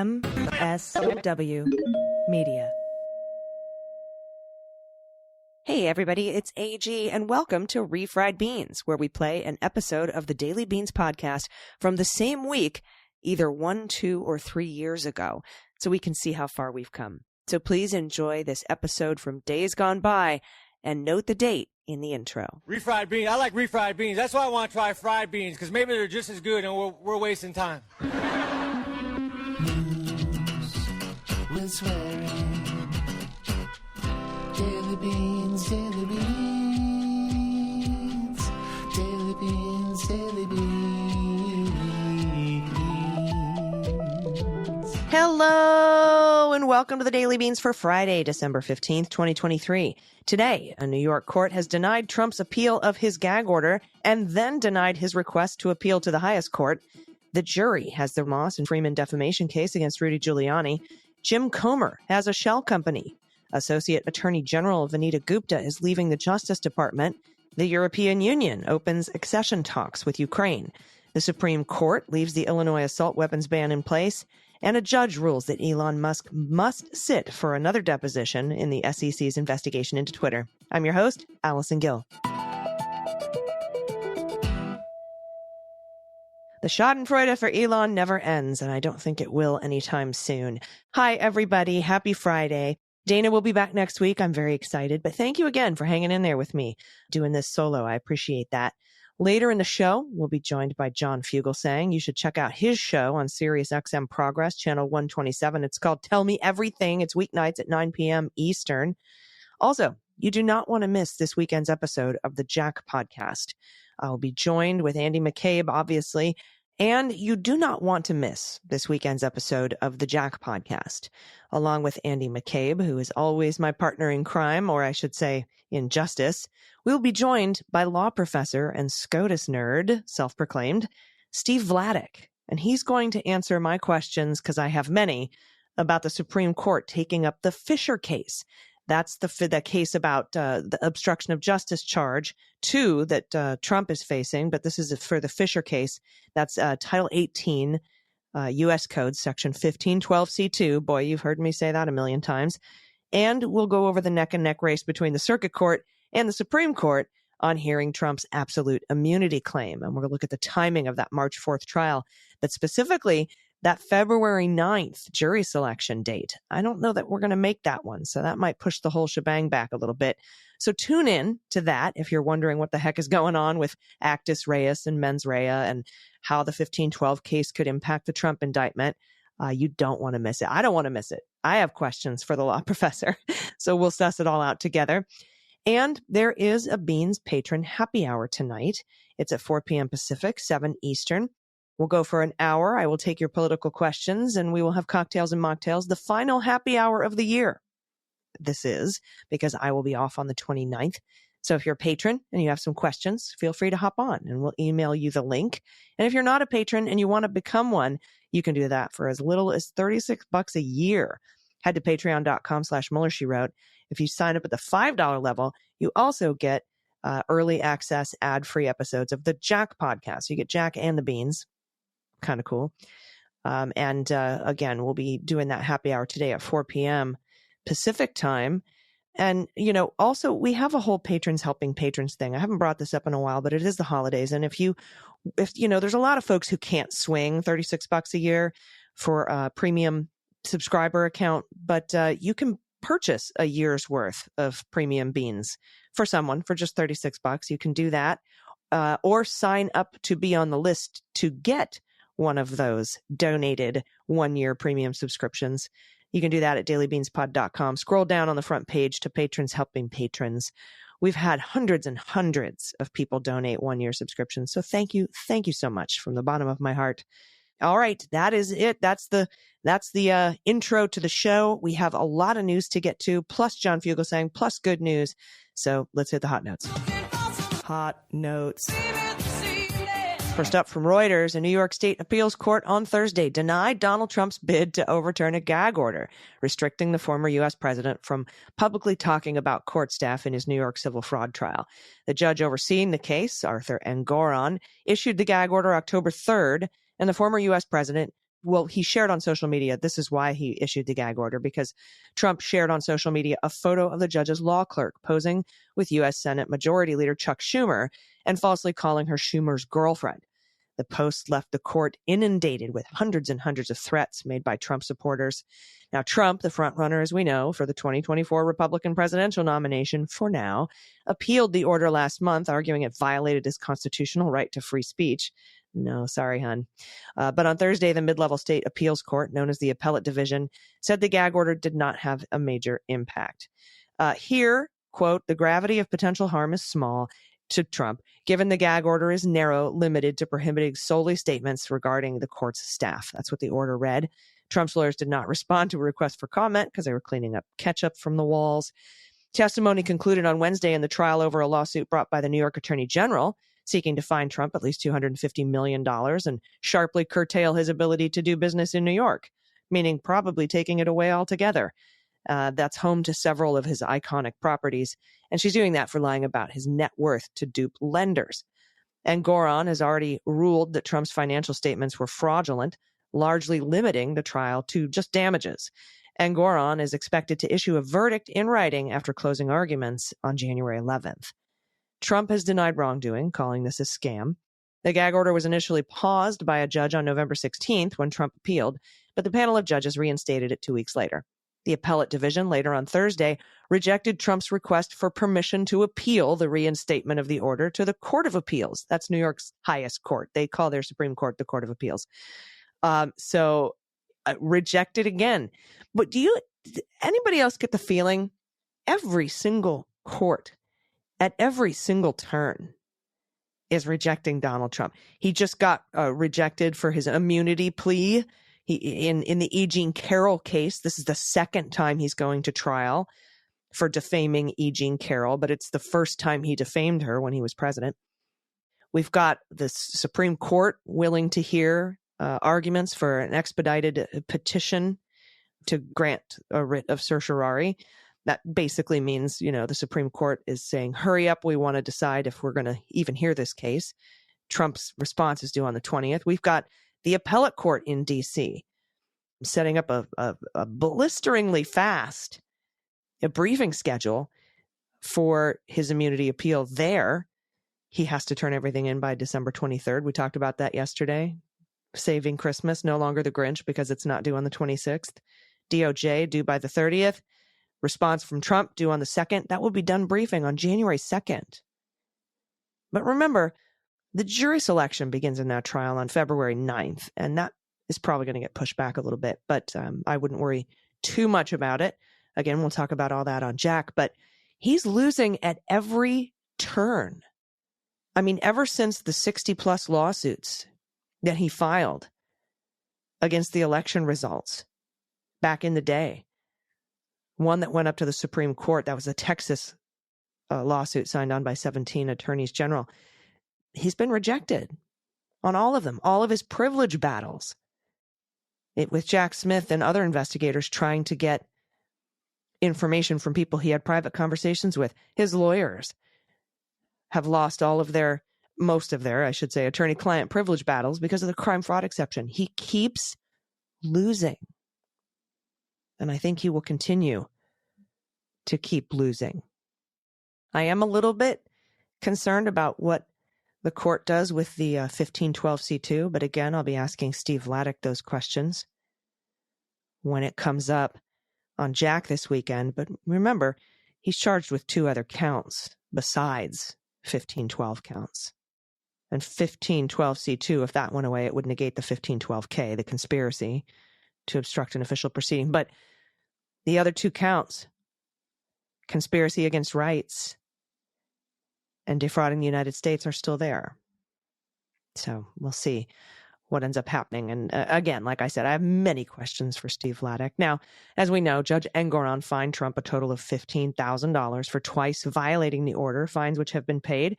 MSW Media. Hey everybody, it's AG and welcome to Refried Beans, where we play an episode of the Daily Beans podcast from the same week, either 1, 2, or 3 years ago, so we can see how far we've come. So please enjoy this episode from days gone by and note the date in the intro. Refried beans. I like refried beans. That's why I want to try fried beans, because maybe they're just as good and we're wasting time. News with swearing. Daily beans, daily beans. Daily beans, daily beans. Hello and welcome to the Daily Beans for Friday, December 15th, 2023. Today, a New York court has denied Trump's appeal of his gag order and then denied his request to appeal to the highest court. The jury has the Moss and Freeman defamation case against Rudy Giuliani. Jim Comer has a shell company. Associate Attorney General Vanita Gupta is leaving the Justice Department. The European Union opens accession talks with Ukraine. The Supreme Court leaves the Illinois assault weapons ban in place. And a judge rules that Elon Musk must sit for another deposition in the SEC's investigation into Twitter. I'm your host, Allison Gill. The schadenfreude for Elon never ends, and I don't think it will anytime soon. Hi, everybody. Happy Friday. Dana will be back next week. I'm very excited, but thank you again for hanging in there with me doing this solo. I appreciate that. Later in the show, we'll be joined by John Fugelsang. You should check out his show on SiriusXM Progress, channel 127. It's called Tell Me Everything. It's weeknights at 9 p.m. Eastern. Also, you do not want to miss this weekend's episode of the Jack podcast. I'll be joined with Andy McCabe, obviously, and you do not want to miss this weekend's episode of the Jack podcast. Along with Andy McCabe, who is always my partner in crime, or I should say in justice, we'll be joined by law professor and SCOTUS nerd, self-proclaimed, Steve Vladeck. And he's going to answer my questions, because I have many, about the Supreme Court taking up the Fisher case. That's the case about the obstruction of justice charge, 2 that Trump is facing, but this is for the Fisher case. That's Title 18, U.S. Code, Section 1512C2. Boy, you've heard me say that a million times. And we'll go over the neck-and-neck race between the Circuit Court and the Supreme Court on hearing Trump's absolute immunity claim. And we're going to look at the timing of that March 4th trial, but specifically that February 9th jury selection date. I don't know that we're going to make that one, so that might push the whole shebang back a little bit. So tune in to that if you're wondering what the heck is going on with actus reus and mens rea and how the 1512 case could impact the Trump indictment. You don't want to miss it. I don't want to miss it. I have questions for the law professor, so we'll suss it all out together. And there is a Beans Patron Happy Hour tonight. It's at 4 p.m. Pacific, 7 Eastern. We'll go for an hour. I will take your political questions, and we will have cocktails and mocktails, the final happy hour of the year. This is because I will be off on the 29th. So if you're a patron and you have some questions, feel free to hop on, and we'll email you the link. And if you're not a patron and you want to become one, you can do that for as little as $36 a year. Head to patreon.com/Mueller, she wrote. If you sign up at the $5 level, you also get early access ad-free episodes of the Jack podcast. You get Jack and the Beans. Kind of cool. Again, we'll be doing that happy hour today at 4 p.m. Pacific time. And, also we have a whole patrons helping patrons thing. I haven't brought this up in a while, but it is the holidays. And if there's a lot of folks who can't swing $36 a year for a premium subscriber account, but you can purchase a year's worth of premium beans for someone for just $36. You can do that, or sign up to be on the list to get one of those donated 1-year premium subscriptions. You can do that at dailybeanspod.com. Scroll down on the front page to patrons helping patrons. We've had hundreds and hundreds of people donate 1-year subscriptions. So thank you. Thank you so much from the bottom of my heart. All right. That is it. That's the intro to the show. We have a lot of news to get to, plus John Fugelsang, plus good news. So let's hit the hot notes. Hot notes. First up from Reuters, a New York State appeals court on Thursday denied Donald Trump's bid to overturn a gag order, restricting the former U.S. president from publicly talking about court staff in his New York civil fraud trial. The judge overseeing the case, Arthur Engoron, issued the gag order October 3rd, and the former U.S. president well, he shared on social media, this is why he issued the gag order, because Trump shared on social media a photo of the judge's law clerk posing with U.S. Senate Majority Leader Chuck Schumer and falsely calling her Schumer's girlfriend. The post left the court inundated with hundreds and hundreds of threats made by Trump supporters. Now, Trump, the frontrunner, as we know, for the 2024 Republican presidential nomination, for now, appealed the order last month, arguing it violated his constitutional right to free speech. No, sorry, hon. But on Thursday, the mid-level state appeals court, known as the Appellate Division, said the gag order did not have a major impact. Here, quote, the gravity of potential harm is small to Trump, given the gag order is narrow, limited to prohibiting solely statements regarding the court's staff. That's what the order read. Trump's lawyers did not respond to a request for comment because they were cleaning up ketchup from the walls. Testimony concluded on Wednesday in the trial over a lawsuit brought by the New York Attorney General, seeking to fine Trump at least $250 million and sharply curtail his ability to do business in New York, meaning probably taking it away altogether. That's home to several of his iconic properties, and she's doing that for lying about his net worth to dupe lenders. And Goron has already ruled that Trump's financial statements were fraudulent, largely limiting the trial to just damages. And Goron is expected to issue a verdict in writing after closing arguments on January 11th. Trump has denied wrongdoing, calling this a scam. The gag order was initially paused by a judge on November 16th when Trump appealed, but the panel of judges reinstated it 2 weeks later. The Appellate Division, later on Thursday, rejected Trump's request for permission to appeal the reinstatement of the order to the Court of Appeals. That's New York's highest court. They call their Supreme Court the Court of Appeals. Rejected again. But anybody else get the feeling every single court at every single turn is rejecting Donald Trump? He just got rejected for his immunity plea. In the E. Jean Carroll case, this is the second time he's going to trial for defaming E. Jean Carroll, but it's the first time he defamed her when he was president. We've got the Supreme Court willing to hear arguments for an expedited petition to grant a writ of certiorari. That basically means, the Supreme Court is saying, hurry up, we want to decide if we're going to even hear this case. Trump's response is due on the 20th. We've got the appellate court in D.C. setting up a blisteringly fast briefing schedule for his immunity appeal there. He has to turn everything in by December 23rd. We talked about that yesterday. Saving Christmas, no longer the Grinch because it's not due on the 26th. DOJ due by the 30th. Response from Trump due on the 2nd. That will be done briefing on January 2nd. But remember, the jury selection begins in that trial on February 9th, and that is probably going to get pushed back a little bit, but I wouldn't worry too much about it. Again, we'll talk about all that on Jack, but he's losing at every turn. I mean, ever since the 60-plus lawsuits that he filed against the election results back in the day, one that went up to the Supreme Court, that was a Texas lawsuit signed on by 17 attorneys general. He's been rejected on all of them, all of his privilege battles. With Jack Smith and other investigators trying to get information from people he had private conversations with. His lawyers have lost most of their, attorney-client privilege battles because of the crime fraud exception. He keeps losing. And I think he will continue to keep losing. I am a little bit concerned about what the court does with the 1512C2, but again, I'll be asking Steve Vladeck those questions when it comes up on Jack this weekend. But remember, he's charged with 2 other counts besides 1512 counts. And 1512C2, if that went away, it would negate the 1512K, the conspiracy to obstruct an official proceeding. But the other 2 counts, conspiracy against rights and defrauding the United States, are still there. So we'll see what ends up happening. And again, like I said, I have many questions for Steve Vladeck. Now, as we know, Judge Engoron fined Trump a total of $15,000 for twice violating the order, fines which have been paid.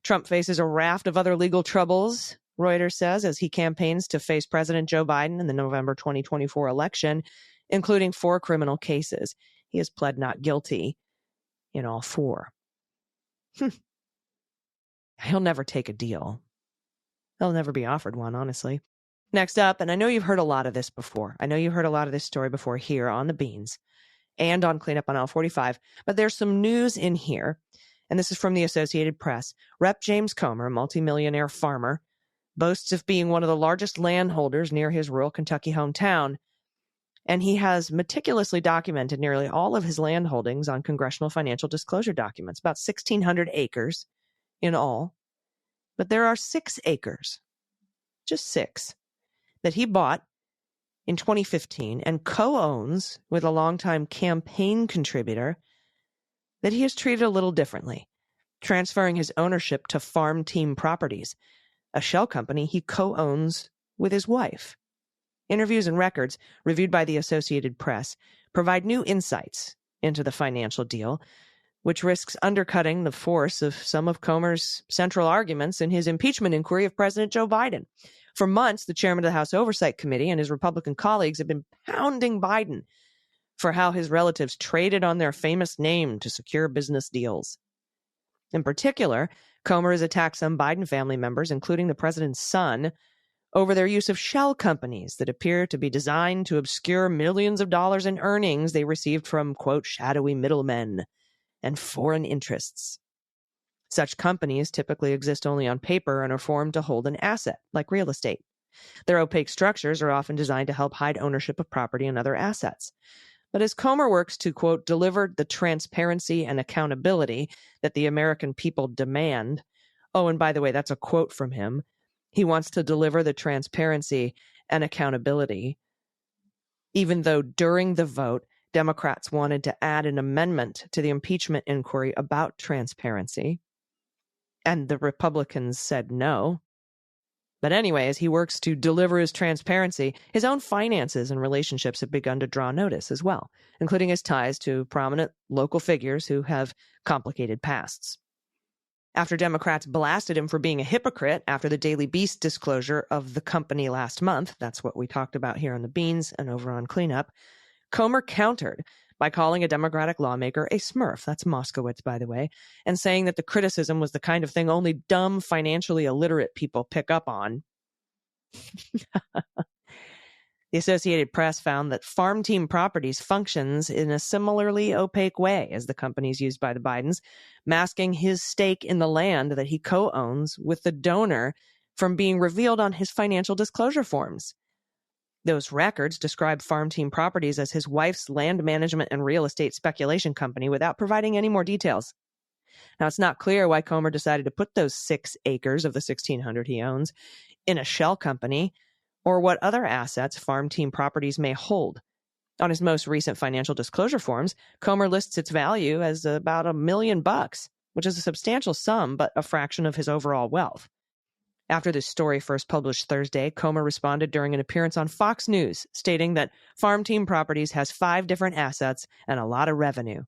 Trump faces a raft of other legal troubles, Reuters says, as he campaigns to face President Joe Biden in the November 2024 election, including 4 criminal cases. He has pled not guilty in all 4. He'll never take a deal. He'll never be offered one, honestly. Next up, and I know you've heard a lot of this before. I know you heard a lot of this story before here on the Beans and on Cleanup on Aisle 45, but there's some news in here, and this is from the Associated Press. Rep. James Comer, a multimillionaire farmer, boasts of being one of the largest landholders near his rural Kentucky hometown, and he has meticulously documented nearly all of his land holdings on congressional financial disclosure documents, about 1,600 acres in all. But there are 6 acres, just 6, that he bought in 2015 and co-owns with a longtime campaign contributor that he has treated a little differently, transferring his ownership to Farm Team Properties, a shell company he co-owns with his wife. Interviews and records reviewed by the Associated Press provide new insights into the financial deal, which risks undercutting the force of some of Comer's central arguments in his impeachment inquiry of President Joe Biden. For months, the chairman of the House Oversight Committee and his Republican colleagues have been pounding Biden for how his relatives traded on their famous name to secure business deals. In particular, Comer has attacked some Biden family members, including the president's son, over their use of shell companies that appear to be designed to obscure millions of dollars in earnings they received from, quote, shadowy middlemen and foreign interests. Such companies typically exist only on paper and are formed to hold an asset, like real estate. Their opaque structures are often designed to help hide ownership of property and other assets. But as Comer works to, quote, deliver the transparency and accountability that the American people demand, oh, and by the way, that's a quote from him, he wants to deliver the transparency and accountability, even though during the vote, Democrats wanted to add an amendment to the impeachment inquiry about transparency, and the Republicans said no. But anyway, as he works to deliver his transparency, his own finances and relationships have begun to draw notice as well, including his ties to prominent local figures who have complicated pasts. After Democrats blasted him for being a hypocrite after the Daily Beast disclosure of the company last month, that's what we talked about here on the Beans and over on Cleanup, Comer countered by calling a Democratic lawmaker a smurf, that's Moskowitz, by the way, and saying that the criticism was the kind of thing only dumb, financially illiterate people pick up on. The Associated Press found that Farm Team Properties functions in a similarly opaque way as the companies used by the Bidens, masking his stake in the land that he co-owns with the donor from being revealed on his financial disclosure forms. Those records describe Farm Team Properties as his wife's land management and real estate speculation company without providing any more details. Now, it's not clear why Comer decided to put those 6 acres of the 1,600 he owns in a shell company, or what other assets Farm Team Properties may hold. On his most recent financial disclosure forms, Comer lists its value as about $1 million, which is a substantial sum, but a fraction of his overall wealth. After this story first published Thursday, Comer responded during an appearance on Fox News, stating that Farm Team Properties has 5 different assets and a lot of revenue.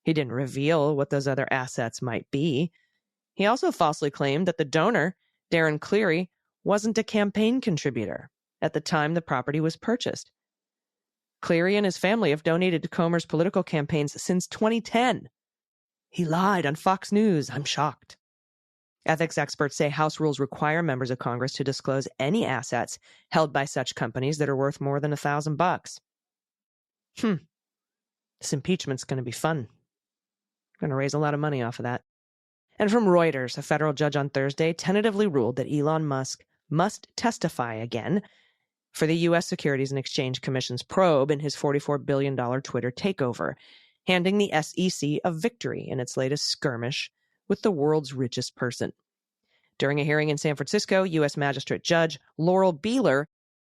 He didn't reveal what those other assets might be. He also falsely claimed that the donor, Darren Cleary, wasn't a campaign contributor at the time the property was purchased. Cleary and his family have donated to Comer's political campaigns since 2010. He lied on Fox News. I'm shocked. Ethics experts say House rules require members of Congress to disclose any assets held by such companies that are worth more than $1,000. This impeachment's going to be fun. Going to raise a lot of money off of that. And from Reuters, a federal judge on Thursday tentatively ruled that Elon Musk must testify again for the U.S. Securities and Exchange Commission's probe in his $44 billion Twitter takeover, handing the SEC a victory in its latest skirmish with the world's richest person. During a hearing in San Francisco, U.S. Magistrate Judge Laurel Beeler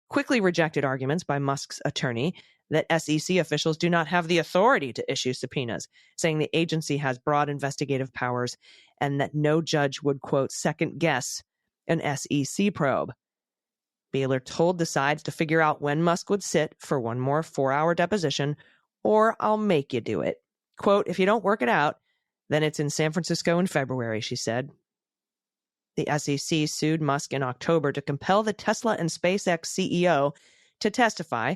quickly rejected arguments by Musk's attorney that SEC officials do not have the authority to issue subpoenas, saying the agency has broad investigative powers and that no judge would, quote, second-guess an SEC probe. Beeler told the sides to figure out when Musk would sit for one more 4-hour deposition, or I'll make you do it. Quote, if you don't work it out, then it's in San Francisco in February, she said. The SEC sued Musk in October to compel the Tesla and SpaceX CEO to testify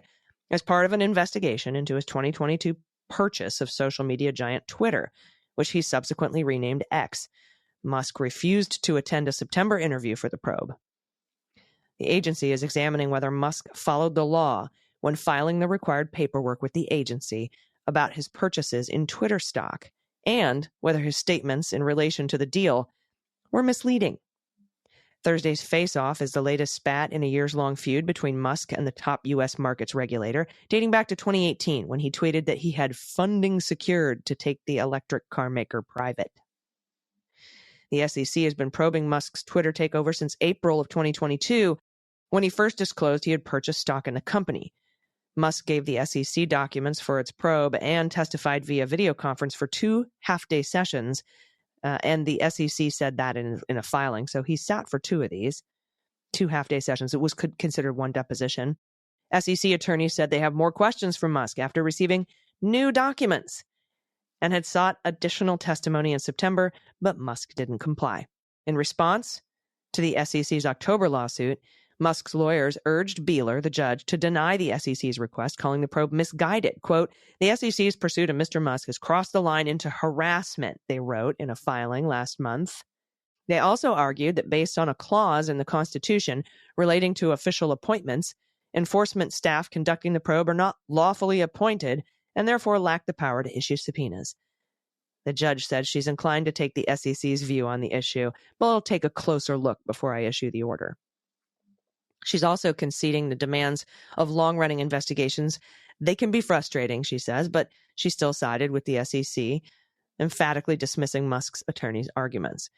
as part of an investigation into his 2022 purchase of social media giant Twitter, which he subsequently renamed X. Musk refused to attend a September interview for the probe. The agency is examining whether Musk followed the law when filing the required paperwork with the agency about his purchases in Twitter stock and whether his statements in relation to the deal were misleading. Thursday's face-off is the latest spat in a years-long feud between Musk and the top U.S. markets regulator, dating back to 2018 when he tweeted that he had funding secured to take the electric car maker private. The SEC has been probing Musk's Twitter takeover since April of 2022, when he first disclosed he had purchased stock in the company. Musk gave the SEC documents for its probe and testified via video conference for 2 half-day sessions, and the SEC said that in a filing. So he sat for 2 of these, 2 half-day sessions. It was considered 1 deposition. SEC attorneys said they have more questions from Musk after receiving new documents and had sought additional testimony in September, but Musk didn't comply. In response to the SEC's October lawsuit, Musk's lawyers urged Beeler, the judge, to deny the SEC's request, calling the probe misguided. Quote, the SEC's pursuit of Mr. Musk has crossed the line into harassment, they wrote in a filing last month. They also argued that based on a clause in the Constitution relating to official appointments, enforcement staff conducting the probe are not lawfully appointed and therefore lack the power to issue subpoenas. The judge said she's inclined to take the SEC's view on the issue, but I'll take a closer look before I issue the order. She's also conceding the demands of long-running investigations. They can be frustrating, she says, but she still sided with the SEC, emphatically dismissing Musk's attorney's arguments.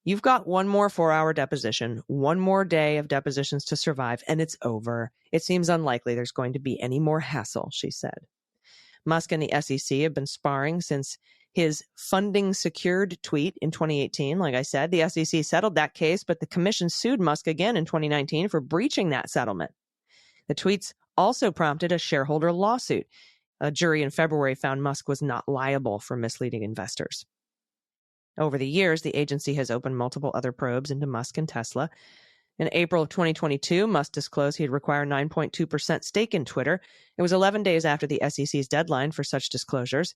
You've got 1 more 4-hour deposition, 1 more day of depositions to survive, and it's over. It seems unlikely there's going to be any more hassle, she said. Musk and the SEC have been sparring since his funding secured tweet in 2018. Like I said, the SEC settled that case, but the commission sued Musk again in 2019 for breaching that settlement. The tweets also prompted a shareholder lawsuit. A jury in February found Musk was not liable for misleading investors. Over the years, the agency has opened multiple other probes into Musk and Tesla. In April of 2022, Musk disclosed he'd require 9.2% stake in Twitter. It was 11 days after the SEC's deadline for such disclosures.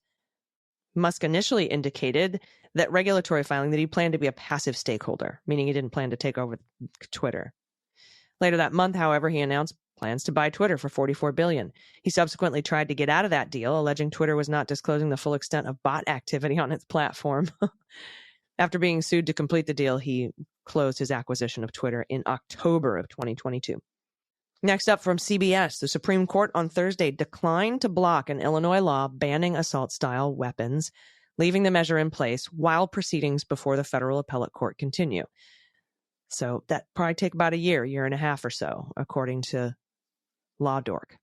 Musk initially indicated that regulatory filing that he planned to be a passive stakeholder, meaning he didn't plan to take over Twitter. Later that month, however, he announced plans to buy Twitter for $44 billion. He subsequently tried to get out of that deal, alleging Twitter was not disclosing the full extent of bot activity on its platform. After being sued to complete the deal, he closed his acquisition of Twitter in October of 2022. Next up from CBS, the Supreme Court on Thursday declined to block an Illinois law banning assault-style weapons, leaving the measure in place while proceedings before the federal appellate court continue. So that probably take about a year and a half or so, according to Law Dork.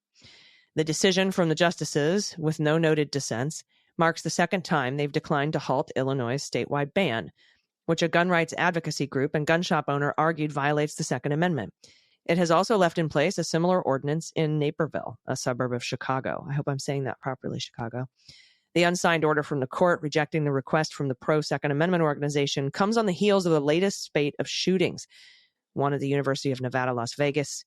The decision from the justices, with no noted dissents, marks the second time they've declined to halt Illinois' statewide ban, which a gun rights advocacy group and gun shop owner argued violates the Second Amendment. It has also left in place a similar ordinance in Naperville, a suburb of Chicago. I hope I'm saying that properly, Chicago. The unsigned order from the court rejecting the request from the pro-Second Amendment organization comes on the heels of the latest spate of shootings, one at the University of Nevada, Las Vegas,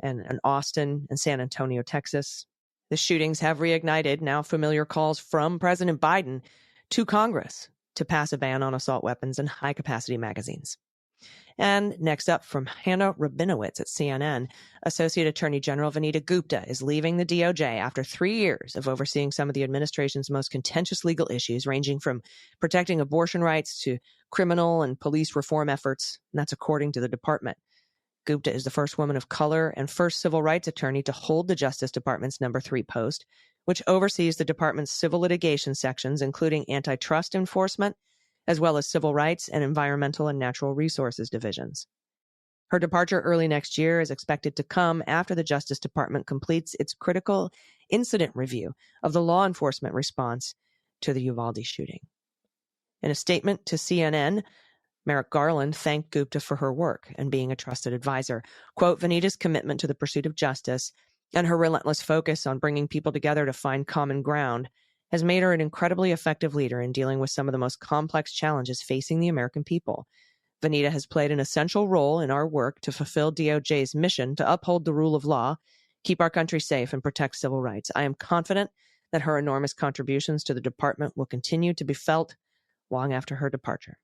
and in Austin and San Antonio, Texas. The shootings have reignited now familiar calls from President Biden to Congress to pass a ban on assault weapons and high-capacity magazines. And next up from Hannah Rabinowitz at CNN, Associate Attorney General Vanita Gupta is leaving the DOJ after 3 years of overseeing some of the administration's most contentious legal issues, ranging from protecting abortion rights to criminal and police reform efforts, and that's according to the department. Gupta is the first woman of color and first civil rights attorney to hold the Justice Department's No. 3 post, which oversees the department's civil litigation sections, including antitrust enforcement, as well as civil rights and environmental and natural resources divisions. Her departure early next year is expected to come after the Justice Department completes its critical incident review of the law enforcement response to the Uvalde shooting. In a statement to CNN, Merrick Garland thanked Gupta for her work and being a trusted advisor. Quote, Vanita's commitment to the pursuit of justice and her relentless focus on bringing people together to find common ground has made her an incredibly effective leader in dealing with some of the most complex challenges facing the American people. Vanita has played an essential role in our work to fulfill DOJ's mission to uphold the rule of law, keep our country safe, and protect civil rights. I am confident that her enormous contributions to the department will continue to be felt long after her departure.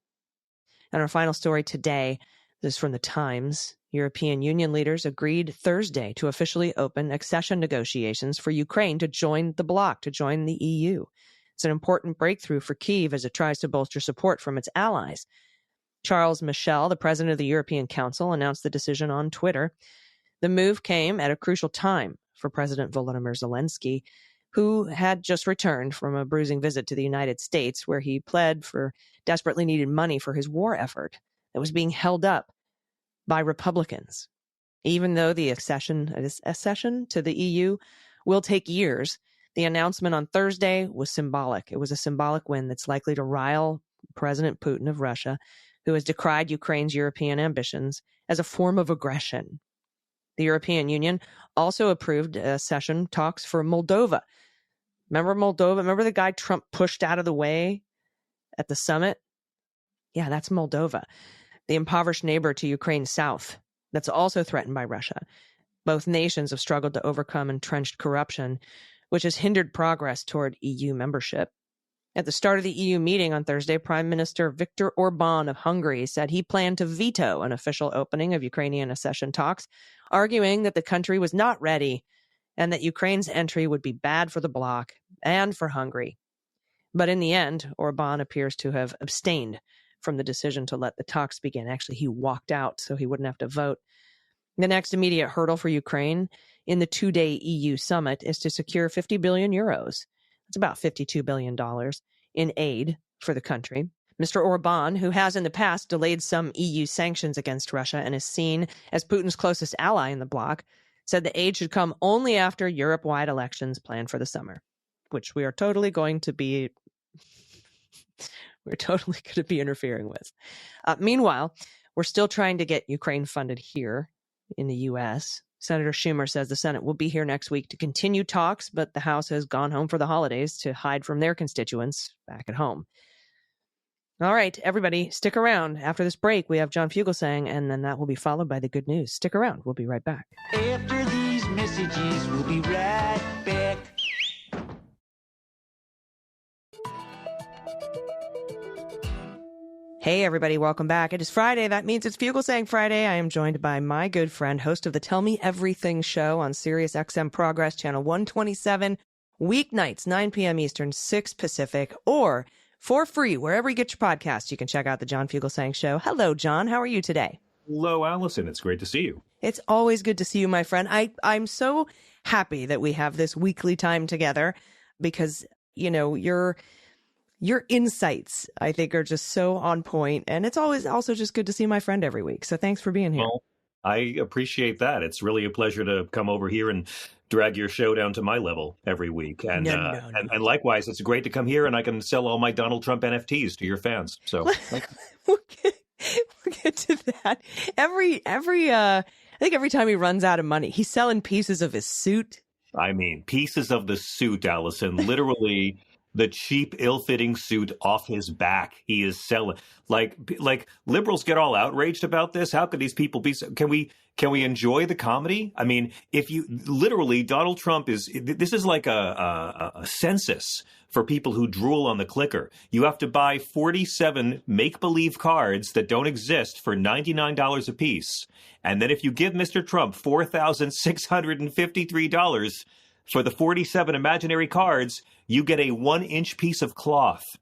And our final story today, This is from the Times. European Union leaders agreed Thursday to officially open accession negotiations for Ukraine to join the bloc, to join the EU. It's an important breakthrough for Kyiv as it tries to bolster support from its allies. Charles Michel, the president of the European Council, announced the decision on Twitter. The move came at a crucial time for President Volodymyr Zelensky, who had just returned from a bruising visit to the United States, where he pled for desperately needed money for his war effort that was being held up by Republicans. Even though the accession to the EU will take years, the announcement on Thursday was symbolic. It was a symbolic win that's likely to rile President Putin of Russia, who has decried Ukraine's European ambitions as a form of aggression. The European Union also approved accession talks for Moldova. Remember Moldova? Remember the guy Trump pushed out of the way at the summit? Yeah, that's Moldova, the impoverished neighbor to Ukraine's south that's also threatened by Russia. Both nations have struggled to overcome entrenched corruption, which has hindered progress toward EU membership. At the start of the EU meeting on Thursday, Prime Minister Viktor Orban of Hungary said he planned to veto an official opening of Ukrainian accession talks, arguing that the country was not ready and that Ukraine's entry would be bad for the bloc and for Hungary. But in the end, Orban appears to have abstained from the decision to let the talks begin. Actually, he walked out so he wouldn't have to vote. The next immediate hurdle for Ukraine in the two-day EU summit is to secure 50 billion euros. It's about $52 billion in aid for the country. Mr. Orban, who has in the past delayed some EU sanctions against Russia and is seen as Putin's closest ally in the bloc, said the aid should come only after Europe-wide elections planned for the summer, which we are totally going to be interfering with. Meanwhile, we're still trying to get Ukraine funded here in the U.S. Senator Schumer says the Senate will be here next week to continue talks, but the House has gone home for the holidays to hide from their constituents back at home. All right, everybody, stick around. After this break, we have John Fugelsang, and then that will be followed by the good news. Stick around. We'll be right back. After these messages, we'll be right back. Hey, everybody, welcome back. It is Friday. That means it's Fugelsang Friday. I am joined by my good friend, host of the Tell Me Everything show on Sirius XM Progress, channel 127, weeknights, 9 p.m. Eastern, 6 Pacific, or for free, wherever you get your podcasts, you can check out the John Fugelsang show. Hello, John. How are you today? Hello, Allison. It's great to see you. It's always good to see you, my friend. I'm so happy that we have this weekly time together because, you know, your insights, I think, are just so on point. And it's always also just good to see my friend every week. So thanks for being here. Well, I appreciate that. It's really a pleasure to come over here and drag your show down to my level every week. And and likewise, it's great to come here and I can sell all my Donald Trump NFTs to your fans. So we'll get to that. I think every time he runs out of money, he's selling pieces of his suit. I mean, pieces of the suit, Allison, literally the cheap, ill-fitting suit off his back. He is selling. Like liberals get all outraged about this. How could these people be? Can we enjoy the comedy? I mean, if you literally, Donald Trump this is like a census for people who drool on the clicker. You have to buy 47 make-believe cards that don't exist for $99 a piece. And then if you give Mr. Trump $4,653 for the 47 imaginary cards, you get a 1-inch piece of cloth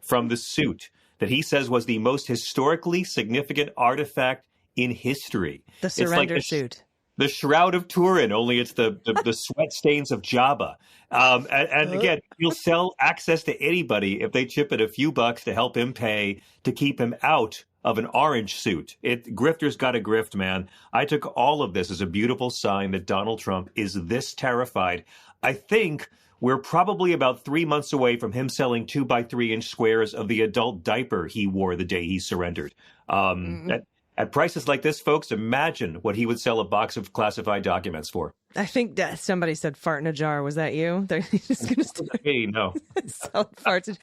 from the suit that he says was the most historically significant artifact in history. The surrender suit. The Shroud of Turin, only it's the sweat stains of Jabba. And again, he'll sell access to anybody if they chip in a few bucks to help him pay to keep him out of an orange suit. Grifters got to grift, man. I took all of this as a beautiful sign that Donald Trump is this terrified. I think we're probably about 3 months away from him selling 2x3-inch squares of the adult diaper he wore the day he surrendered. At prices like this, folks, imagine what he would sell a box of classified documents for. I think that somebody said fart in a jar. Was that you? They're just going to start hey, no. selling farts.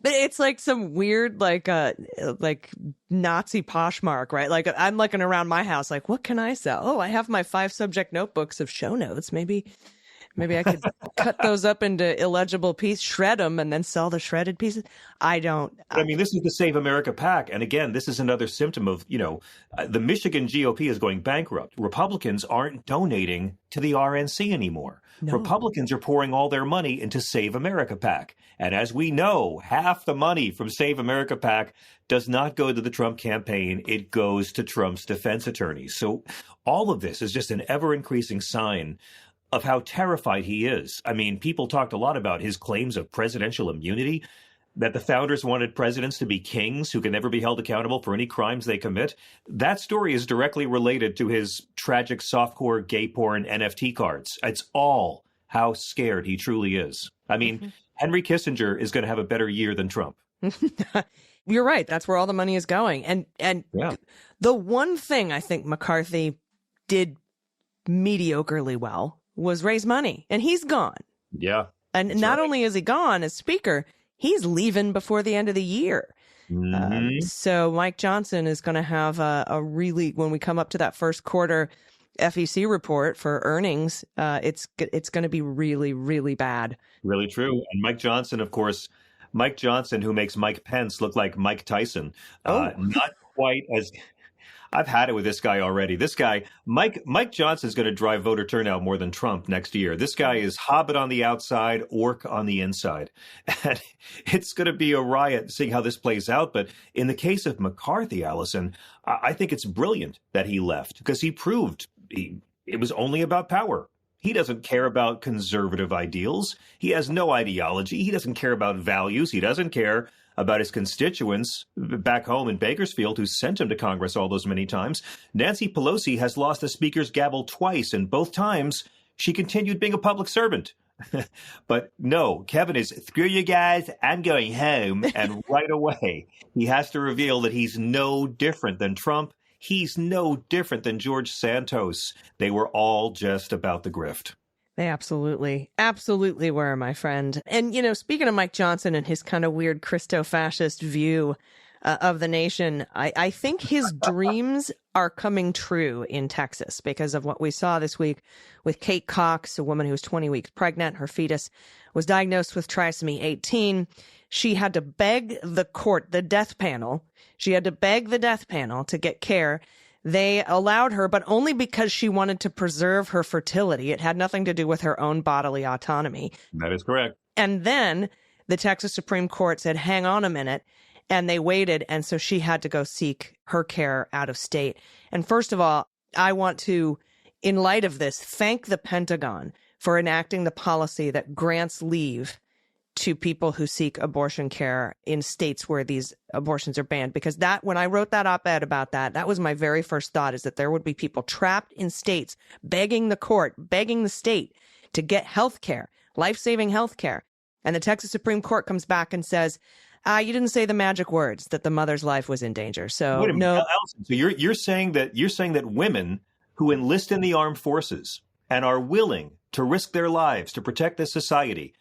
But it's like some weird, like Nazi Poshmark, right? Like I'm looking around my house, like, what can I sell? Oh, I have my 5 subject notebooks of show notes. Maybe Maybe I could cut those up into illegible pieces, shred them, and then sell the shredded pieces. I don't. I mean, this is the Save America PAC. And again, this is another symptom of, the Michigan GOP is going bankrupt. Republicans aren't donating to the RNC anymore. No. Republicans are pouring all their money into Save America PAC. And as we know, half the money from Save America PAC does not go to the Trump campaign. It goes to Trump's defense attorneys. So all of this is just an ever-increasing sign of how terrified he is. I mean, people talked a lot about his claims of presidential immunity, that the founders wanted presidents to be kings who can never be held accountable for any crimes they commit. That story is directly related to his tragic softcore gay porn NFT cards. It's all how scared he truly is. I mean, Henry Kissinger is going to have a better year than Trump. You're right. That's where all the money is going. And Yeah. the one thing I think McCarthy did mediocrely well was raise money, and he's gone. Yeah. And That's not right. only is he gone as speaker, he's leaving before the end of the year. So Mike Johnson is going to have a really, when we come up to that first quarter FEC report for earnings, it's going to be really, really bad. Really true. And Mike Johnson, of course, Mike Johnson, who makes Mike Pence look like Mike Tyson. Not quite as... I've had it with this guy already. This guy, Mike Johnson's going to drive voter turnout more than Trump next year. This guy is Hobbit on the outside, orc on the inside. And it's going to be a riot seeing how this plays out. But in the case of McCarthy, Allison, I think it's brilliant that he left because he proved it was only about power. He doesn't care about conservative ideals. He has no ideology. He doesn't care about values. He doesn't care about his constituents back home in Bakersfield who sent him to Congress all those many times. Nancy Pelosi has lost the speaker's gavel twice, and both times she continued being a public servant. But no, Kevin is, screw you guys, I'm going home. And right away, he has to reveal that he's no different than Trump. He's no different than George Santos. They were all just about the grift. They absolutely were, my friend. And, speaking of Mike Johnson and his kind of weird Christo-fascist view of the nation, I think his dreams are coming true in Texas because of what we saw this week with Kate Cox, a woman who was 20 weeks pregnant. Her fetus was diagnosed with trisomy 18. She had to beg the court, the death panel. She had to beg the death panel to get care. They allowed her, but only because she wanted to preserve her fertility. It had nothing to do with her own bodily autonomy. That is correct. And then the Texas Supreme Court said, hang on a minute. And they waited. And so she had to go seek her care out of state. And first of all, I want to, in light of this, thank the Pentagon for enacting the policy that grants leave to people who seek abortion care in states where these abortions are banned. Because when I wrote that op-ed about that was my very first thought, is that there would be people trapped in states begging the court, begging the state to get health care, life-saving health care. And the Texas Supreme Court comes back and says, you didn't say the magic words that the mother's life was in danger. So wait a minute, no. Allison, so you're saying that women who enlist in the armed forces and are willing to risk their lives to protect this society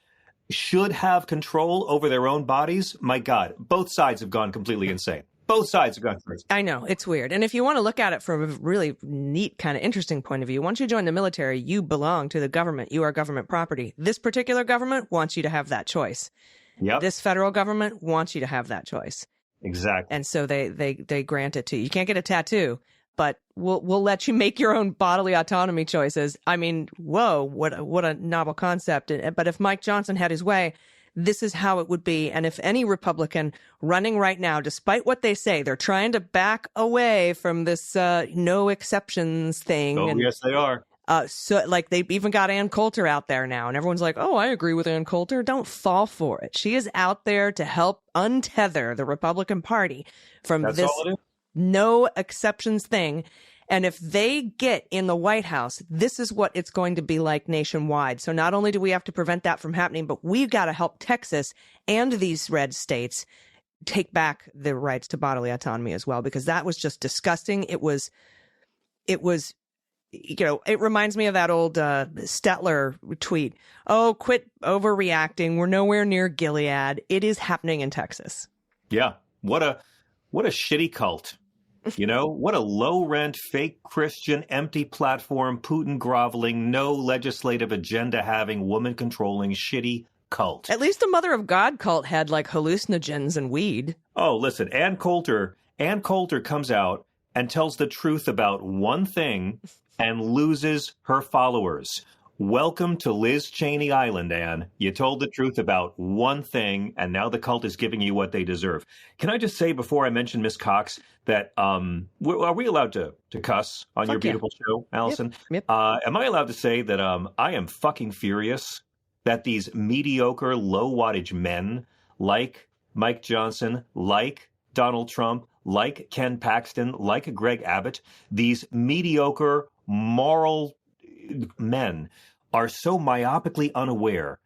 should have control over their own bodies? My God, both sides have gone completely insane. Both sides have gone crazy. I know, it's weird. And if you want to look at it from a really neat, kind of interesting point of view, once you join the military, you belong to the government. You are government property. This particular government wants you to have that choice. Yep. This federal government wants you to have that choice. Exactly. And so they grant it to you. You can't get a tattoo, but we'll let you make your own bodily autonomy choices. I mean, whoa, what a novel concept. But if Mike Johnson had his way, this is how it would be. And if any Republican running right now, despite what they say, they're trying to back away from this no exceptions thing. Oh, yes, they are. So like they've even got Ann Coulter out there now, and everyone's like, oh, I agree with Ann Coulter. Don't fall for it. She is out there to help untether the Republican Party from That's this all it is. no exceptions thing. And if they get in the White House, this is what it's going to be like nationwide. So not only do we have to prevent that from happening, but we've got to help Texas and these red states take back the rights to bodily autonomy as well, because that was just disgusting. It was, it reminds me of that old Stetler tweet. Oh, quit overreacting. We're nowhere near Gilead. It is happening in Texas. Yeah. What a shitty cult. You know, what a low-rent, fake Christian, empty platform, Putin-groveling, no legislative agenda-having, woman-controlling, shitty cult. At least the Mother of God cult had like hallucinogens and weed. Oh, listen, Ann Coulter comes out and tells the truth about one thing and loses her followers. Welcome to Liz Cheney Island, Ann. You told the truth about one thing, and now the cult is giving you what they deserve. Can I just say before I mention Miss Cox that are we allowed to cuss on your beautiful show, Allison? Yep. Am I allowed to say that I am fucking furious that these mediocre, low-wattage men like Mike Johnson, like Donald Trump, like Ken Paxton, like Greg Abbott, these mediocre, moral men are so myopically unaware